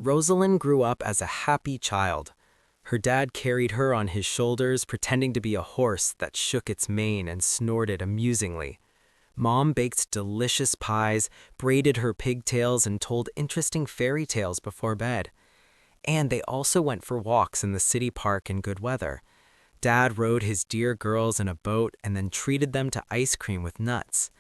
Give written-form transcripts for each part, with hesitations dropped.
Rosalyn grew up as a happy child. Her dad carried her on his shoulders, pretending to be a horse that shook its mane and snorted amusingly. Mom baked delicious pies, braided her pigtails, and told interesting fairy tales before bed. And they also went for walks in the city park in good weather. Dad rode his dear girls in a boat and then treated them to ice cream with nuts.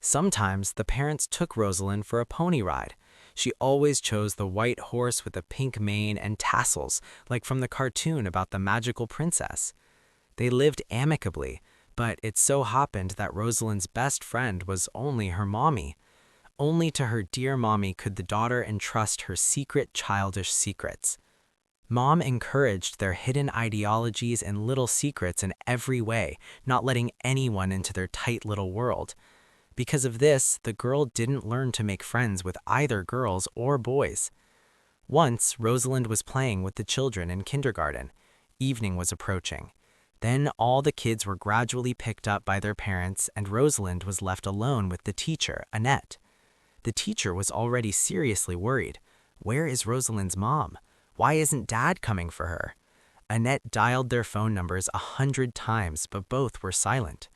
Sometimes the parents took Rosalyn for a pony ride. She always chose the white horse with the pink mane and tassels, like from the cartoon about the magical princess. They lived amicably, but it so happened that Rosalyn's best friend was only her mommy. Only to her dear mommy could the daughter entrust her secret childish secrets. Mom encouraged their hidden ideologies and little secrets in every way, not letting anyone into their tight little world. Because of this, the girl didn't learn to make friends with either girls or boys. Once, Rosalind was playing with the children in kindergarten. Evening was approaching. Then all the kids were gradually picked up by their parents, and Rosalind was left alone with the teacher, Annette. The teacher was already seriously worried. Where is Rosalind's mom? Why isn't Dad coming for her? Annette dialed their phone numbers 100 times, but both were silent.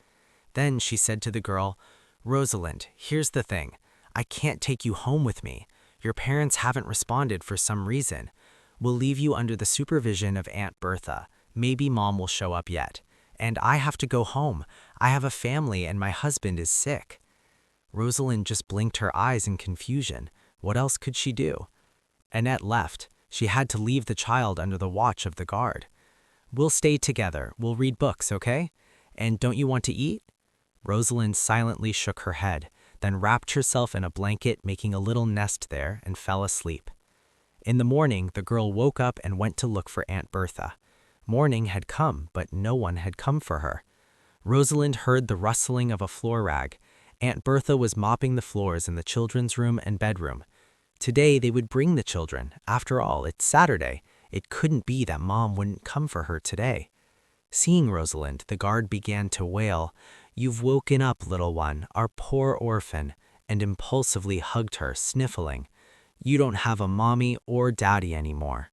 Then she said to the girl, "Rosalind, here's the thing. I can't take you home with me. Your parents haven't responded for some reason. We'll leave you under the supervision of Aunt Bertha. Maybe Mom will show up yet. And I have to go home. I have a family and my husband is sick." Rosalind just blinked her eyes in confusion. What else could she do? Annette left. She had to leave the child under the watch of the guard. "We'll stay together. We'll read books, okay? And don't you want to eat?" Rosalind silently shook her head, then wrapped herself in a blanket, making a little nest there, and fell asleep. In the morning, the girl woke up and went to look for Aunt Bertha. Morning had come, but no one had come for her. Rosalind heard the rustling of a floor rag. Aunt Bertha was mopping the floors in the children's room and bedroom. Today they would bring the children. After all, it's Saturday. It couldn't be that Mom wouldn't come for her today. Seeing Rosalind, the guard began to wail, "You've woken up, little one, our poor orphan," and impulsively hugged her, sniffling. "You don't have a mommy or daddy anymore."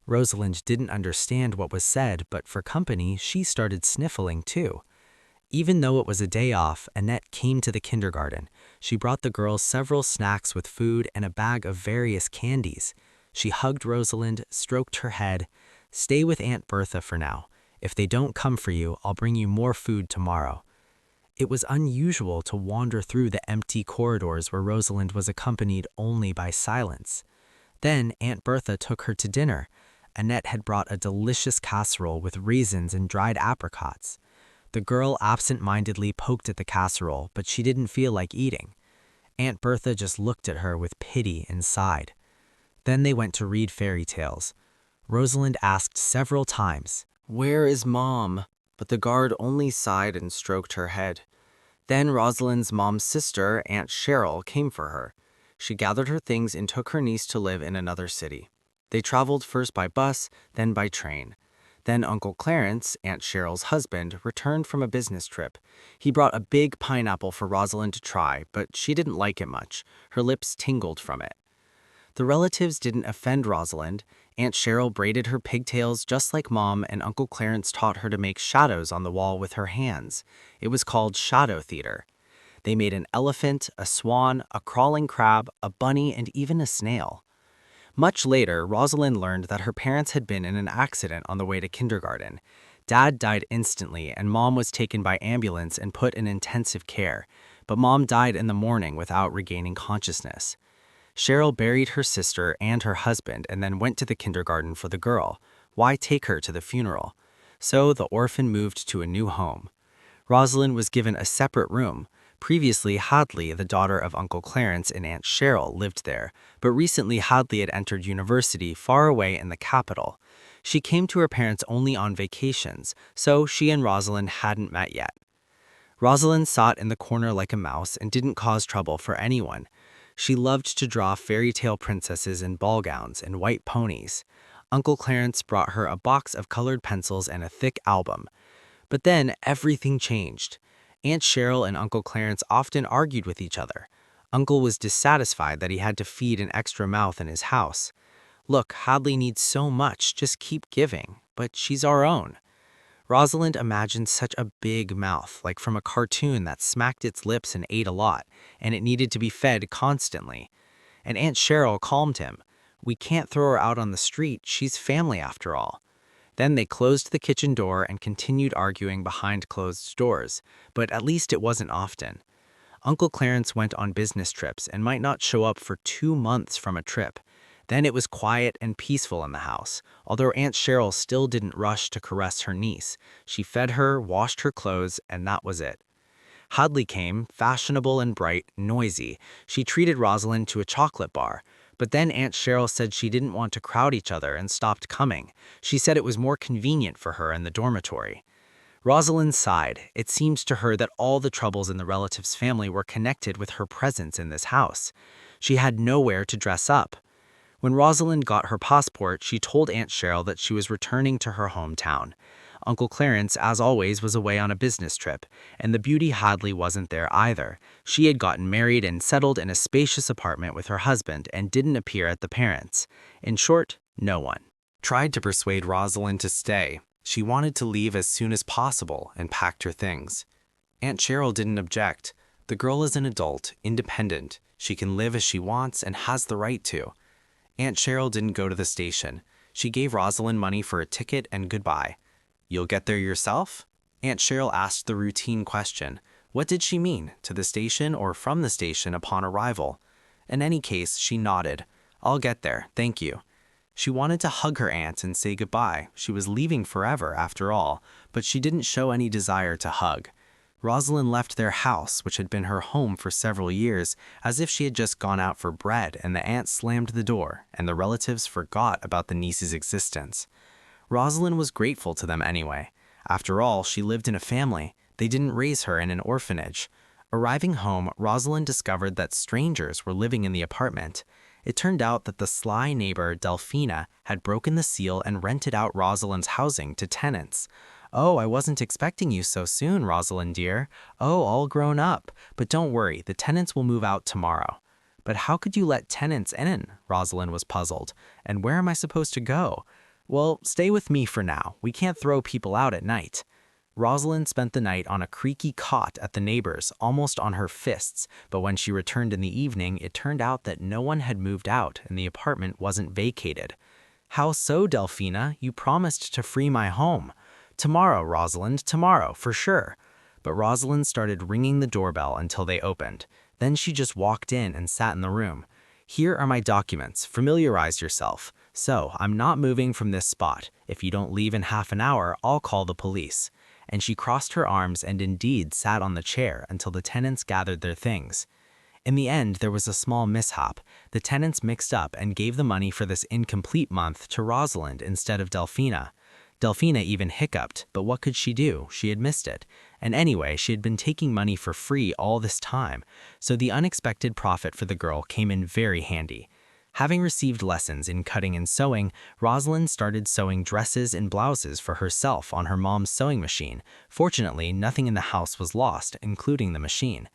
Rosalind didn't understand what was said, but for company, she started sniffling too. Even though it was a day off, Annette came to the kindergarten. She brought the girls several snacks with food and a bag of various candies. She hugged Rosalind, stroked her head. "Stay with Aunt Bertha for now. If they don't come for you, I'll bring you more food tomorrow." It was unusual to wander through the empty corridors where Rosalind was accompanied only by silence. Then Aunt Bertha took her to dinner. Annette had brought a delicious casserole with raisins and dried apricots. The girl absent-mindedly poked at the casserole, but she didn't feel like eating. Aunt Bertha just looked at her with pity and sighed. Then they went to read fairy tales. Rosalind asked several times, "Where is Mom?" But the guard only sighed and stroked her head. Then Rosalind's mom's sister, Aunt Cheryl, came for her. She gathered her things and took her niece to live in another city. They traveled first by bus, then by train. Then Uncle Clarence, Aunt Cheryl's husband, returned from a business trip. He brought a big pineapple for Rosalyn to try, but she didn't like it much. Her lips tingled from it. The relatives didn't offend Rosalyn. Aunt Cheryl braided her pigtails just like Mom, and Uncle Clarence taught her to make shadows on the wall with her hands. It was called shadow theater. They made an elephant, a swan, a crawling crab, a bunny, and even a snail. Much later, Rosalyn learned that her parents had been in an accident on the way to kindergarten. Dad died instantly, and Mom was taken by ambulance and put in intensive care, but Mom died in the morning without regaining consciousness. Cheryl buried her sister and her husband and then went to the kindergarten for the girl. Why take her to the funeral? So the orphan moved to a new home. Rosalyn was given a separate room. Previously, Hadley, the daughter of Uncle Clarence and Aunt Cheryl, lived there, but recently Hadley had entered university far away in the capital. She came to her parents only on vacations, so she and Rosalyn hadn't met yet. Rosalyn sat in the corner like a mouse and didn't cause trouble for anyone. She loved to draw fairy tale princesses in ball gowns and white ponies. Uncle Clarence brought her a box of colored pencils and a thick album. But then everything changed. Aunt Cheryl and Uncle Clarence often argued with each other. Uncle was dissatisfied that he had to feed an extra mouth in his house. Look, Hadley needs so much, just keep giving, but she's our own. Rosalind imagined such a big mouth, like from a cartoon that smacked its lips and ate a lot, and it needed to be fed constantly. And Aunt Cheryl calmed him. We can't throw her out on the street, she's family after all. Then they closed the kitchen door and continued arguing behind closed doors, but at least it wasn't often. Uncle Clarence went on business trips and might not show up for 2 months from a trip. Then it was quiet and peaceful in the house, although Aunt Cheryl still didn't rush to caress her niece. She fed her, washed her clothes, and that was it. Hadley came, fashionable and bright, noisy. She treated Rosalyn to a chocolate bar. But then Aunt Cheryl said she didn't want to crowd each other and stopped coming. She said it was more convenient for her in the dormitory. Rosalyn sighed. It seemed to her that all the troubles in the relative's family were connected with her presence in this house. She had nowhere to dress up. When Rosalyn got her passport, she told Aunt Cheryl that she was returning to her hometown. Uncle Clarence, as always, was away on a business trip, and the beauty Hadley wasn't there either. She had gotten married and settled in a spacious apartment with her husband and didn't appear at the parents'. In short, no one tried to persuade Rosalyn to stay. She wanted to leave as soon as possible and packed her things. Aunt Cheryl didn't object. The girl is an adult, independent. She can live as she wants and has the right to. Aunt Cheryl didn't go to the station. She gave Rosalyn money for a ticket and goodbye. You'll get there yourself? Aunt Cheryl asked the routine question. What did she mean, to the station or from the station upon arrival? In any case, she nodded. I'll get there, thank you. She wanted to hug her aunt and say goodbye. She was leaving forever, after all, but she didn't show any desire to hug. Rosalyn left their house, which had been her home for several years, as if she had just gone out for bread, and the aunt slammed the door, and the relatives forgot about the niece's existence. Rosalyn was grateful to them anyway. After all, she lived in a family. They didn't raise her in an orphanage. Arriving home, Rosalyn discovered that strangers were living in the apartment. It turned out that the sly neighbor, Delphina, had broken the seal and rented out Rosalyn's housing to tenants. Oh, I wasn't expecting you so soon, Rosalyn dear. Oh, all grown up. But don't worry, the tenants will move out tomorrow. But how could you let tenants in? Rosalyn was puzzled. And where am I supposed to go? Well, stay with me for now. We can't throw people out at night. Rosalyn spent the night on a creaky cot at the neighbor's, almost on her fists, but when she returned in the evening, it turned out that no one had moved out and the apartment wasn't vacated. How so, Delphina? You promised to free my home. Tomorrow, Rosalind, tomorrow, for sure. But Rosalyn started ringing the doorbell until they opened. Then she just walked in and sat in the room. Here are my documents. Familiarize yourself. So, I'm not moving from this spot. If you don't leave in half an hour, I'll call the police. And she crossed her arms and indeed sat on the chair until the tenants gathered their things. In the end, there was a small mishap. The tenants mixed up and gave the money for this incomplete month to Rosalind instead of Delphina. Delphina even hiccuped, but what could she do? She had missed it. And anyway, she had been taking money for free all this time, so the unexpected profit for the girl came in very handy. Having received lessons in cutting and sewing, Rosalind started sewing dresses and blouses for herself on her mom's sewing machine. Fortunately, nothing in the house was lost, including the machine.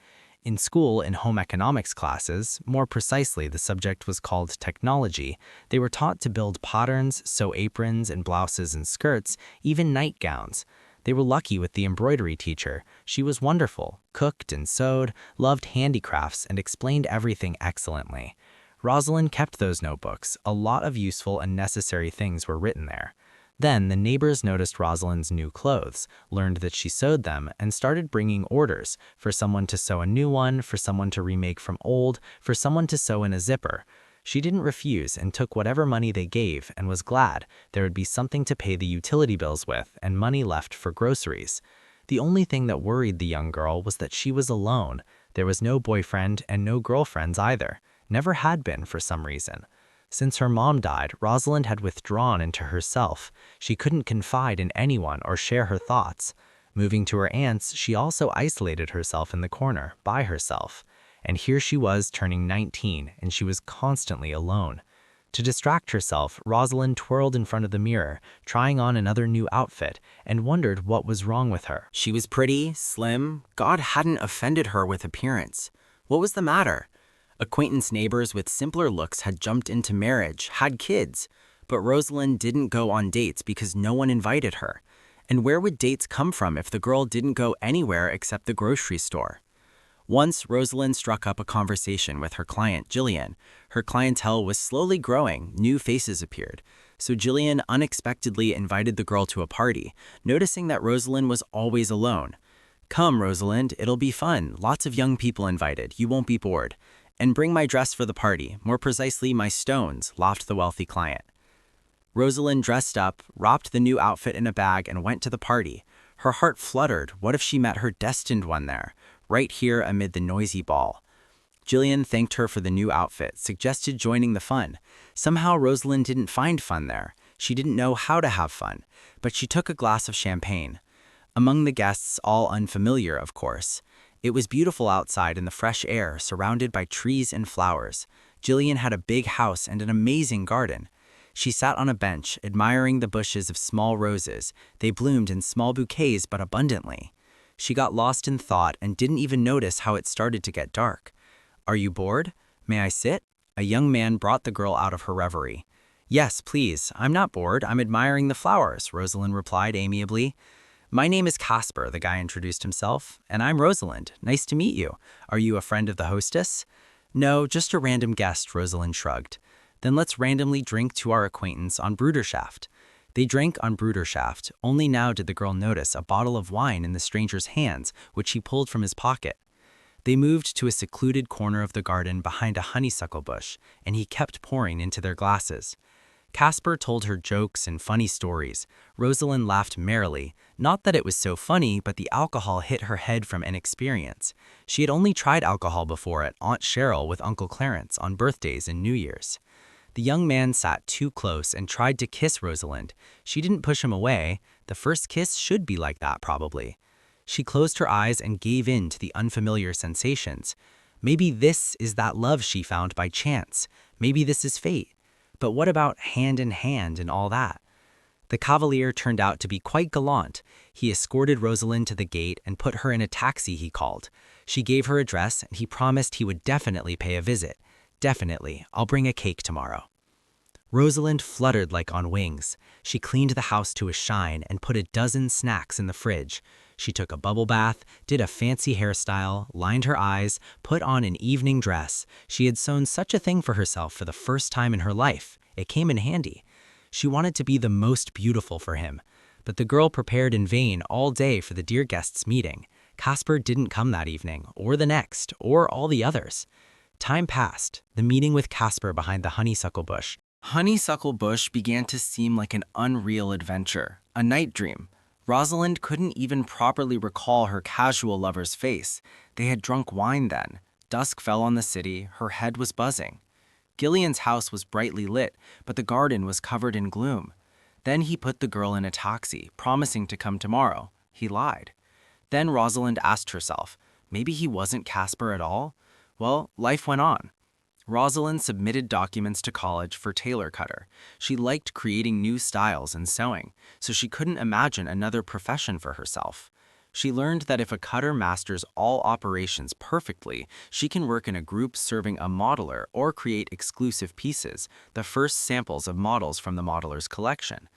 In school, in home economics classes, more precisely the subject was called technology, they were taught to build patterns, sew aprons and blouses and skirts, even nightgowns. They were lucky with the embroidery teacher. She was wonderful, cooked and sewed, loved handicrafts, and explained everything excellently. Rosalyn kept those notebooks. A lot of useful and necessary things were written there. Then the neighbors noticed Rosalyn's new clothes, learned that she sewed them, and started bringing orders for someone to sew a new one, for someone to remake from old, for someone to sew in a zipper. She didn't refuse and took whatever money they gave and was glad there would be something to pay the utility bills with and money left for groceries. The only thing that worried the young girl was that she was alone. There was no boyfriend and no girlfriends either. Never had been for some reason. Since her mom died, Rosalyn had withdrawn into herself. She couldn't confide in anyone or share her thoughts. Moving to her aunt's, she also isolated herself in the corner, by herself. And here she was turning 19, and she was constantly alone. To distract herself, Rosalyn twirled in front of the mirror, trying on another new outfit, and wondered what was wrong with her. She was pretty, slim. God hadn't offended her with appearance. What was the matter? Acquaintance neighbors with simpler looks had jumped into marriage, had kids, but Rosalyn didn't go on dates because no one invited her. And where would dates come from if the girl didn't go anywhere except the grocery store? Once, Rosalyn struck up a conversation with her client, Jillian. Her clientele was slowly growing, new faces appeared. So Jillian unexpectedly invited the girl to a party, noticing that Rosalyn was always alone. "Come, Rosalind, it'll be fun. Lots of young people invited. You won't be bored. And bring my dress for the party, more precisely my stones," laughed the wealthy client. Rosalind dressed up, wrapped the new outfit in a bag, and went to the party. Her heart fluttered. What if she met her destined one there, right here amid the noisy ball? Jillian thanked her for the new outfit, suggested joining the fun. Somehow Rosalind didn't find fun there. She didn't know how to have fun, but she took a glass of champagne. Among the guests, all unfamiliar, of course. It was beautiful outside in the fresh air, surrounded by trees and flowers. Jillian had a big house and an amazing garden. She sat on a bench, admiring the bushes of small roses. They bloomed in small bouquets but abundantly. She got lost in thought and didn't even notice how it started to get dark. "Are you bored? May I sit?" A young man brought the girl out of her reverie. "Yes, please. I'm not bored. I'm admiring the flowers," Rosalind replied amiably. "My name is Casper," the guy introduced himself, "and I'm Rosalind. Nice to meet you. Are you a friend of the hostess?" "No, just a random guest," Rosalind shrugged. "Then let's randomly drink to our acquaintance on Bruderschaft." They drank on Bruderschaft. Only now did the girl notice a bottle of wine in the stranger's hands, which he pulled from his pocket. They moved to a secluded corner of the garden behind a honeysuckle bush, and he kept pouring into their glasses. Casper told her jokes and funny stories. Rosalind laughed merrily. Not that it was so funny, but the alcohol hit her head from inexperience. She had only tried alcohol before at Aunt Cheryl with Uncle Clarence on birthdays and New Year's. The young man sat too close and tried to kiss Rosalind. She didn't push him away. The first kiss should be like that, probably. She closed her eyes and gave in to the unfamiliar sensations. Maybe this is that love she found by chance. Maybe this is fate. But what about hand in hand and all that? The cavalier turned out to be quite gallant. He escorted Rosalind to the gate and put her in a taxi he called. She gave her address and he promised he would definitely pay a visit. "Definitely. I'll bring a cake tomorrow." Rosalind fluttered like on wings. She cleaned the house to a shine and put a dozen snacks in the fridge. She took a bubble bath, did a fancy hairstyle, lined her eyes, put on an evening dress. She had sewn such a thing for herself for the first time in her life. It came in handy. She wanted to be the most beautiful for him. But the girl prepared in vain all day for the dear guest's meeting. Casper didn't come that evening, or the next, or all the others. Time passed. The meeting with Casper behind the honeysuckle bush. Honeysuckle bush began to seem like an unreal adventure, a night dream. Rosalind couldn't even properly recall her casual lover's face. They had drunk wine then. Dusk fell on the city. Her head was buzzing. Gillian's house was brightly lit, but the garden was covered in gloom. Then he put the girl in a taxi, promising to come tomorrow. He lied. Then Rosalind asked herself, maybe he wasn't Casper at all? Well, life went on. Rosalind submitted documents to college for tailor cutter. She liked creating new styles and sewing, so she couldn't imagine another profession for herself. She learned that if a cutter masters all operations perfectly, she can work in a group serving a modeler or create exclusive pieces, the first samples of models from the modeler's collection.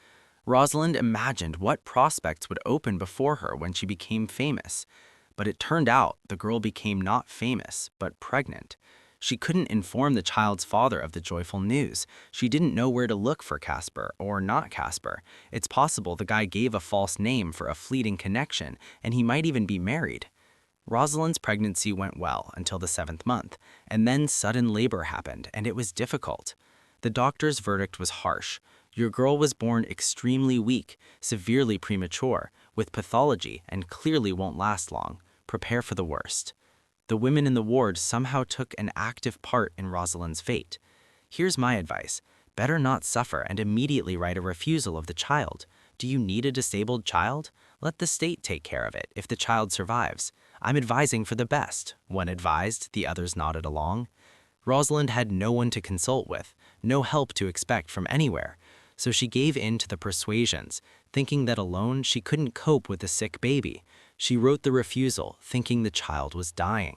Rosalind imagined what prospects would open before her when she became famous. But it turned out the girl became not famous, but pregnant. She couldn't inform the child's father of the joyful news. She didn't know where to look for Casper or not Casper. It's possible the guy gave a false name for a fleeting connection, and he might even be married. Rosalind's pregnancy went well until the 7th month, and then sudden labor happened, and it was difficult. The doctor's verdict was harsh. Your girl was born extremely weak, severely premature, with pathology, and clearly won't last long. Prepare for the worst. The women in the ward somehow took an active part in Rosalind's fate. Here's my advice. Better not suffer and immediately write a refusal of the child. Do you need a disabled child? Let the state take care of it if the child survives. I'm advising for the best. One advised, the others nodded along. Rosalind had no one to consult with, no help to expect from anywhere. So she gave in to the persuasions, thinking that alone she couldn't cope with a sick baby. She wrote the refusal, thinking the child was dying.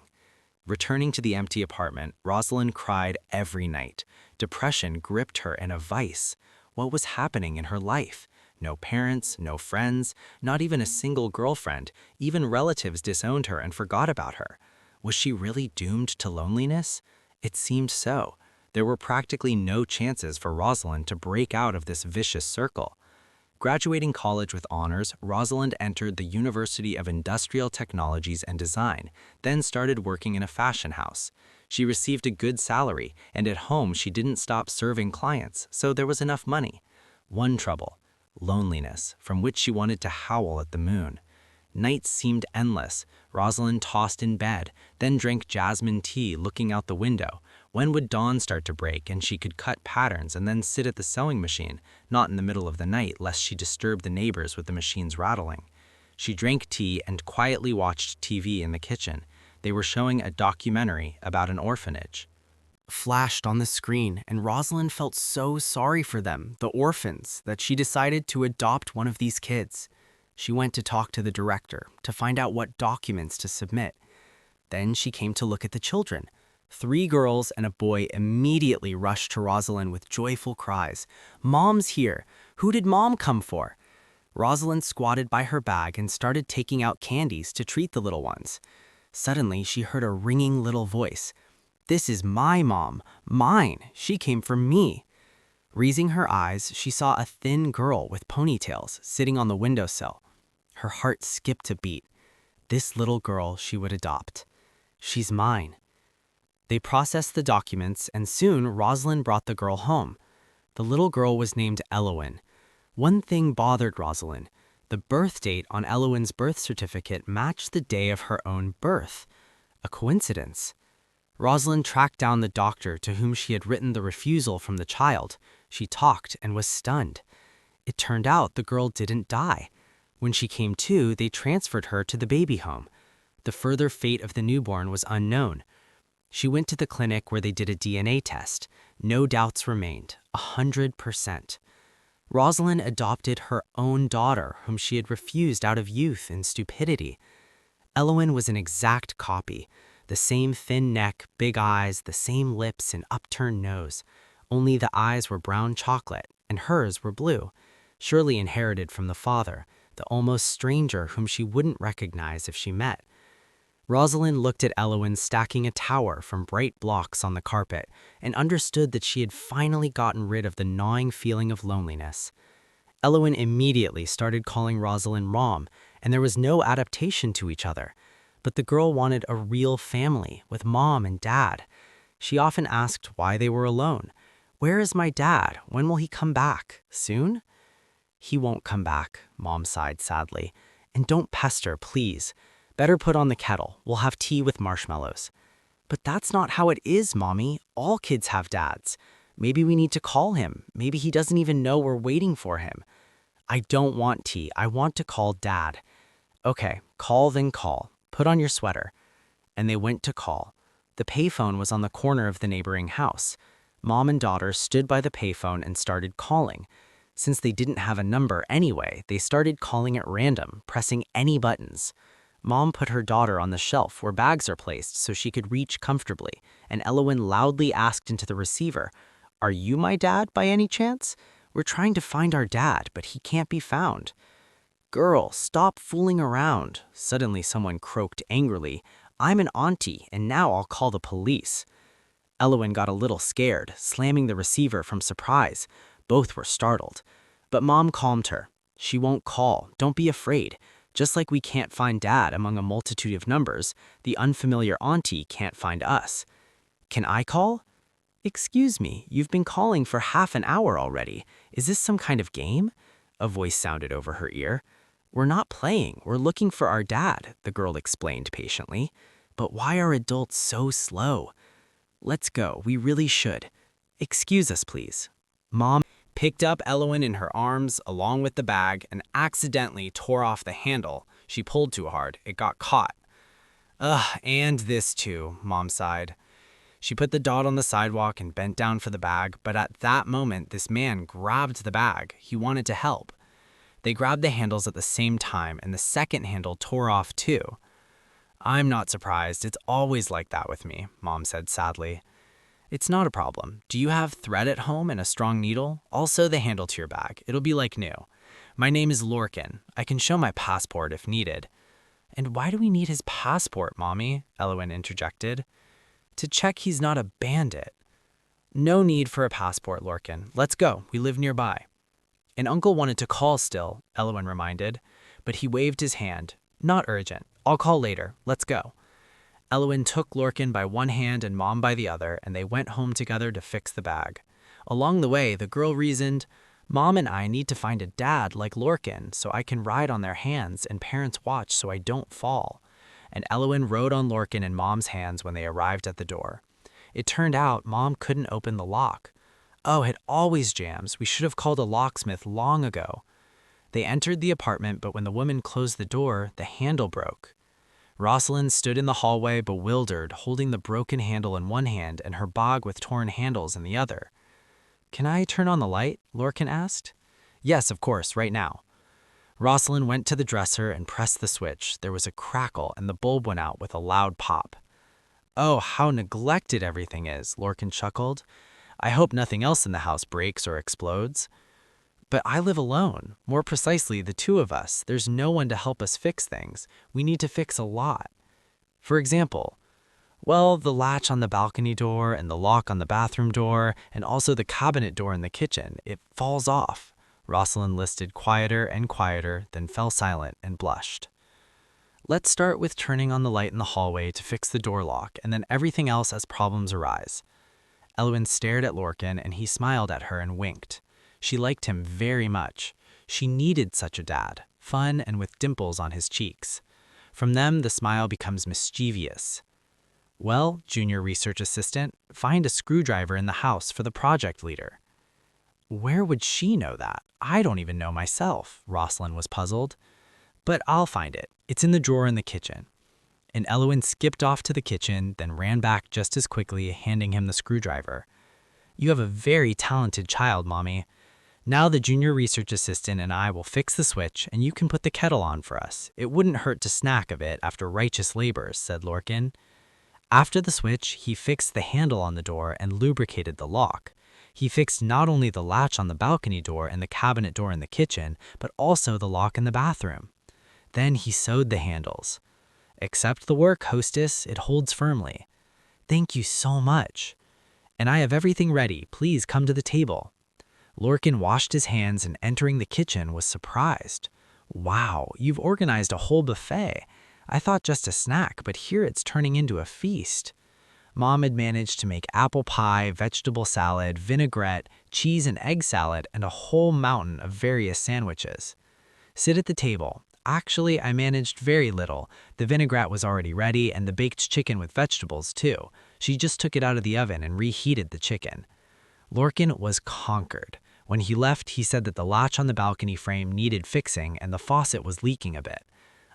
Returning to the empty apartment, Rosalyn cried every night. Depression gripped her in a vice. What was happening in her life? No parents, no friends, not even a single girlfriend. Even relatives disowned her and forgot about her. Was she really doomed to loneliness? It seemed so. There were practically no chances for Rosalyn to break out of this vicious circle. Graduating college with honors, Rosalyn entered the University of Industrial Technologies and Design, then started working in a fashion house. She received a good salary, and at home she didn't stop serving clients, so there was enough money. One trouble: loneliness, from which she wanted to howl at the moon. Nights seemed endless. Rosalyn tossed in bed, then drank jasmine tea looking out the window. When would dawn start to break and she could cut patterns and then sit at the sewing machine, not in the middle of the night lest she disturb the neighbors with the machine's rattling? She drank tea and quietly watched TV in the kitchen. They were showing a documentary about an orphanage. Flashed on the screen, and Rosalyn felt so sorry for them, the orphans, that she decided to adopt one of these kids. She went to talk to the director to find out what documents to submit. Then she came to look at the children. 3 girls and a boy immediately rushed to Rosalyn with joyful cries. "Mom's here! Who did Mom come for?" Rosalyn squatted by her bag and started taking out candies to treat the little ones. Suddenly, she heard a ringing little voice. "This is my mom. Mine. She came for me." Raising her eyes, she saw a thin girl with ponytails sitting on the windowsill. Her heart skipped a beat. This little girl she would adopt. "She's mine." They processed the documents, and soon Rosalyn brought the girl home. The little girl was named Elowen. One thing bothered Rosalyn. The birth date on Elowen's birth certificate matched the day of her own birth. A coincidence. Rosalyn tracked down the doctor to whom she had written the refusal from the child. She talked and was stunned. It turned out the girl didn't die. When she came to, they transferred her to the baby home. The further fate of the newborn was unknown. She went to the clinic where they did a DNA test. No doubts remained, 100%. Rosalyn adopted her own daughter, whom she had refused out of youth and stupidity. Elowen was an exact copy. The same thin neck, big eyes, the same lips and upturned nose. Only the eyes were brown chocolate, and hers were blue, surely inherited from the father, the almost stranger whom she wouldn't recognize if she met. Rosalyn looked at Elowen stacking a tower from bright blocks on the carpet and understood that she had finally gotten rid of the gnawing feeling of loneliness. Elowen immediately started calling Rosalyn Mom, and there was no adaptation to each other. But the girl wanted a real family with Mom and Dad. She often asked why they were alone. "Where is my dad? When will he come back? Soon?" "He won't come back," Mom sighed sadly. "And don't pester, please. Better put on the kettle. We'll have tea with marshmallows." "But that's not how it is, Mommy. All kids have dads. Maybe we need to call him. Maybe he doesn't even know we're waiting for him." "I don't want tea. I want to call Dad." "Okay, call then call. Put on your sweater." And they went to call. The payphone was on the corner of the neighboring house. Mom and daughter stood by the payphone and started calling. Since they didn't have a number anyway, they started calling at random, pressing any buttons. Mom put her daughter on the shelf where bags are placed so she could reach comfortably, and Elowen loudly asked into the receiver, "Are you my dad by any chance? We're trying to find our dad, but he can't be found." "Girl, stop fooling around." Suddenly someone croaked angrily, "I'm an auntie, and now I'll call the police." Elowen got a little scared, slamming the receiver from surprise. Both were startled. But Mom calmed her. "She won't call. Don't be afraid. Just like we can't find Dad among a multitude of numbers, the unfamiliar auntie can't find us." "Can I call?" "Excuse me, you've been calling for half an hour already. Is this some kind of game?" A voice sounded over her ear. "We're not playing. We're looking for our dad," the girl explained patiently. "But why are adults so slow?" "Let's go. We really should. Excuse us, please." Mom picked up Elowen in her arms along with the bag and accidentally tore off the handle. She pulled too hard. It got caught. "Ugh, and this too," Mom sighed. She put the dot on the sidewalk and bent down for the bag, but at that moment, this man grabbed the bag. He wanted to help. They grabbed the handles at the same time, and the second handle tore off too. I'm not surprised. It's always like that with me, Mom said sadly. It's not a problem. Do you have thread at home and a strong needle? Also the handle to your bag. It'll be like new. My name is Lorcan. I can show my passport if needed. And why do we need his passport, Mommy? Elowen interjected. To check he's not a bandit. No need for a passport, Lorcan. Let's go. We live nearby. And Uncle wanted to call still, Elowen reminded, but he waved his hand. Not urgent. I'll call later. Let's go. Elowen took Lorcan by one hand and Mom by the other, and they went home together to fix the bag. Along the way, the girl reasoned, Mom and I need to find a dad like Lorcan so I can ride on their hands and parents watch so I don't fall. And Elowen rode on Lorcan in Mom's hands when they arrived at the door. It turned out Mom couldn't open the lock. Oh, it always jams. We should have called a locksmith long ago. They entered the apartment, but when the woman closed the door, the handle broke. Rosalyn stood in the hallway bewildered, holding the broken handle in one hand and her bag with torn handles in the other. Can I turn on the light? Lorcan asked. Yes, of course, right now. Rosalyn went to the dresser and pressed the switch. There was a crackle and the bulb went out with a loud pop. Oh, how neglected everything is, Lorcan chuckled. I hope nothing else in the house breaks or explodes. But I live alone. More precisely, the two of us. There's no one to help us fix things. We need to fix a lot. For example, well, the latch on the balcony door and the lock on the bathroom door and also the cabinet door in the kitchen. It falls off. Rosalyn listed quieter and quieter, then fell silent and blushed. Let's start with turning on the light in the hallway to fix the door lock and then everything else as problems arise. Elowen stared at Lorcan and he smiled at her and winked. She liked him very much. She needed such a dad, fun and with dimples on his cheeks. From them, the smile becomes mischievous. Well, junior research assistant, find a screwdriver in the house for the project leader. Where would she know that? I don't even know myself, Rosalyn was puzzled. But I'll find it. It's in the drawer in the kitchen. And Elowen skipped off to the kitchen, then ran back just as quickly, handing him the screwdriver. You have a very talented child, Mommy. Now the junior research assistant and I will fix the switch and you can put the kettle on for us. It wouldn't hurt to snack a bit after righteous labors, said Lorcan. After the switch, he fixed the handle on the door and lubricated the lock. He fixed not only the latch on the balcony door and the cabinet door in the kitchen, but also the lock in the bathroom. Then he sewed the handles. Accept the work, hostess. It holds firmly. Thank you so much. And I have everything ready. Please come to the table. Lorcan washed his hands and entering the kitchen was surprised. Wow, you've organized a whole buffet. I thought just a snack, but here it's turning into a feast. Mom had managed to make apple pie, vegetable salad, vinaigrette, cheese and egg salad, and a whole mountain of various sandwiches. Sit at the table. Actually, I managed very little. The vinaigrette was already ready and the baked chicken with vegetables too. She just took it out of the oven and reheated the chicken. Lorcan was conquered. When he left, he said that the latch on the balcony frame needed fixing and the faucet was leaking a bit.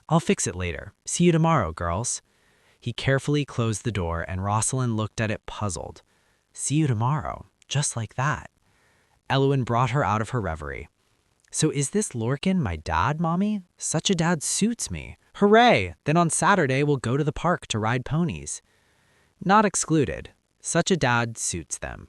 I'll fix it later. See you tomorrow, girls. He carefully closed the door and Rosalyn looked at it puzzled. See you tomorrow, just like that. Elowen brought her out of her reverie. So is this Lorcan my dad, Mommy? Such a dad suits me. Hooray! Then on Saturday we'll go to the park to ride ponies. Not excluded. Such a dad suits them.